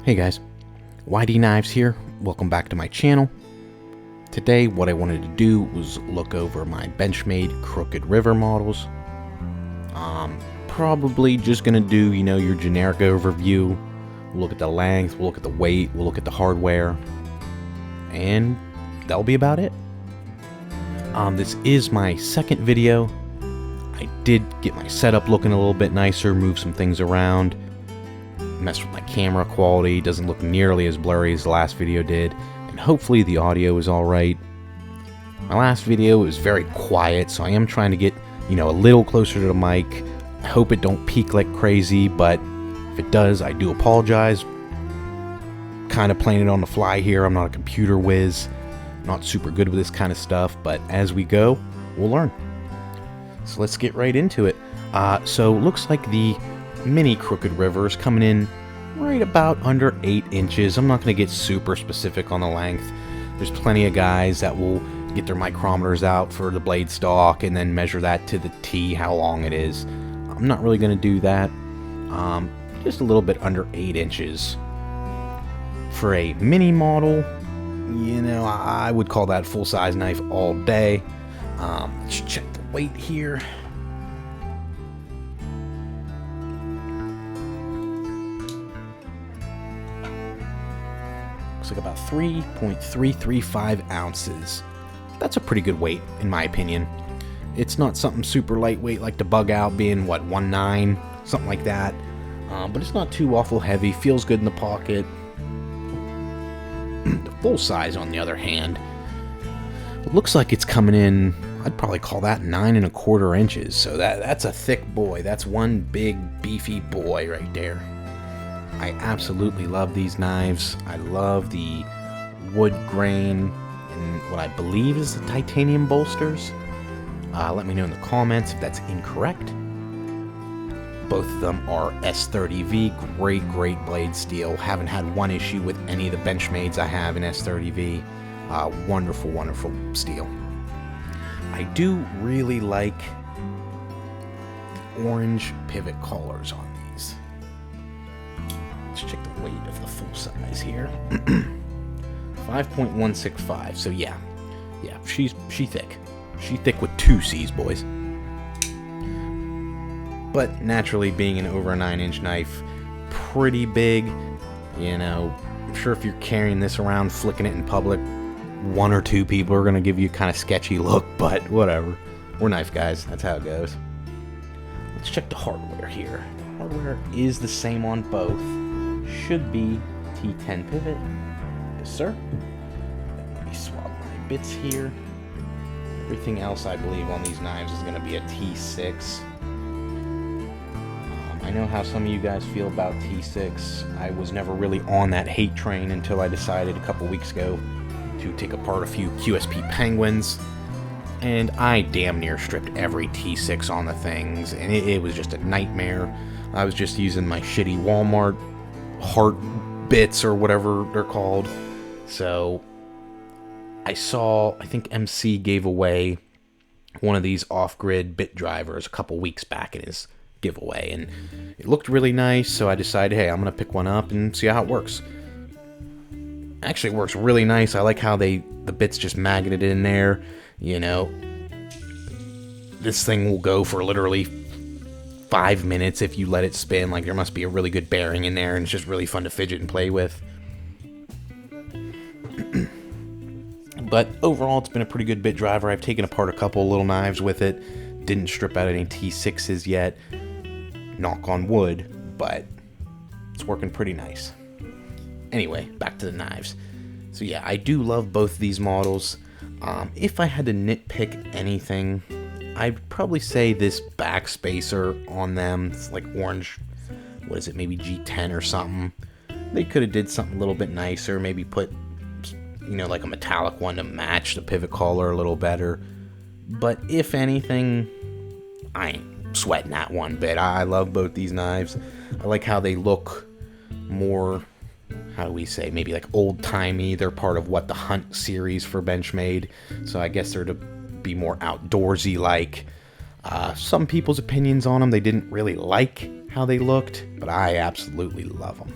Hey guys, YD Knives here. Welcome back to my channel. Today what I wanted to do was look over my Benchmade Crooked River models. Probably just gonna do, your generic overview. We'll look at the length, we'll look at the weight, we'll look at the hardware, and that'll be about it. This is my second video. I did get my setup looking a little bit nicer, move some things around, messed with my camera quality, doesn't look nearly as blurry as the last video did, and hopefully the audio is alright. My last video was very quiet, so I am trying to get, a little closer to the mic. I hope it don't peak like crazy, but if it does, I do apologize. Kind of playing it on the fly here. I'm not a computer whiz, not super good with this kind of stuff, but as we go, we'll learn. So let's get right into it. So looks like the mini Crooked River is coming in right about under 8 inches. I'm not going to get super specific on the length. There's plenty of guys that will get their micrometers out for the blade stock and then measure that to the T how long it is. I'm not really going to do that. Just a little bit under 8 inches. For a mini model, I would call that full-size knife all day. Let's check the weight here. Looks like about 3.335 ounces. That's a pretty good weight, in my opinion. It's not something super lightweight like the Bug Out being, 1.9, something like that. But it's not too awful heavy, feels good in the pocket. The full size, on the other hand, it looks like it's coming in, I'd probably call that 9.25 inches. So that's a thick boy. That's one big, beefy boy right there. I absolutely love these knives. I love the wood grain and what I believe is the titanium bolsters. Let me know in the comments if that's incorrect. Both of them are S30V, great blade steel. Haven't had one issue with any of the Benchmades I have in S30V. Wonderful steel. I do really like the orange pivot collars on these. Let's check the weight of the full size here. 5.165. So yeah, she thick. She thick with 2 C's, boys. But naturally, being an over a 9-inch knife, pretty big. I'm sure if you're carrying this around, flicking it in public, 1 or 2 people are gonna give you a kind of sketchy look. But whatever, we're knife guys. That's how it goes. Let's check the hardware here. The hardware is the same on both. Should be T10 pivot. Yes, sir. Let me swap my bits here. Everything else, I believe, on these knives is going to be a T6. I know how some of you guys feel about T6. I was never really on that hate train until I decided a couple weeks ago to take apart a few QSP Penguins. And I damn near stripped every T6 on the things, and it was just a nightmare. I was just using my shitty Walmart heart bits or whatever they're called. So I think MC gave away one of these off-grid bit drivers a couple weeks back in his giveaway, and it looked really nice, so I decided, hey, I'm gonna pick one up and see how it works. Actually, it works really nice. I like how the bits just magneted in there. This thing will go for literally 5 minutes if you let it spin. Like, there must be a really good bearing in there, and it's just really fun to fidget and play with. But overall, it's been a pretty good bit driver. I've taken apart a couple little knives with it. Didn't strip out any T6s yet. Knock on wood, but it's working pretty nice. Anyway, back to the knives. So yeah, I do love both these models. If I had to nitpick anything, I'd probably say this back spacer on them. It's like orange, what is it, maybe G10 or something. They could have did something a little bit nicer, maybe put, like a metallic one to match the pivot collar a little better. But if anything, I ain't sweating that one bit. I love both these knives. I like how they look more, how do we say, maybe like old-timey. They're part of the Hunt series for Benchmade, so I guess they're to be more outdoorsy like. Some people's opinions on them, they didn't really like how they looked, but I absolutely love them.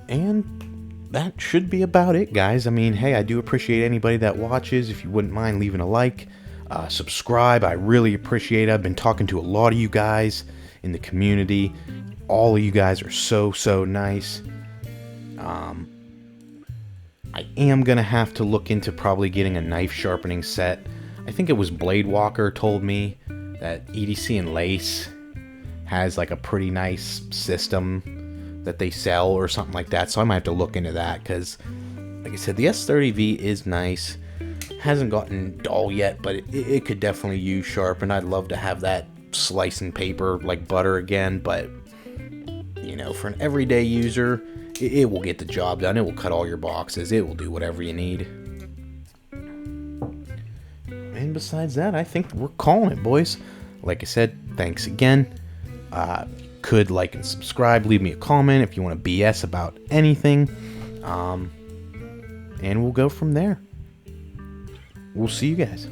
And that should be about it, guys. I mean, hey, I do appreciate anybody that watches. If you wouldn't mind leaving a like, subscribe, I really appreciate it. I've been talking to a lot of you guys in the community. All of you guys are so nice. I am going to have to look into probably getting a knife sharpening set. I think it was Blade Walker told me that EDC and Lace has like a pretty nice system that they sell or something like that. So I might have to look into that because, like I said, the S30V is nice. Hasn't gotten dull yet, but it could definitely use sharpen. I'd love to have that slicing paper like butter again, but you know, for an everyday user, it will get the job done. It will cut all your boxes. It will do whatever you need. And besides that, I think we're calling it, boys. Like I said, thanks again. Could like and subscribe. Leave me a comment if you want to BS about anything. And we'll go from there. We'll see you guys.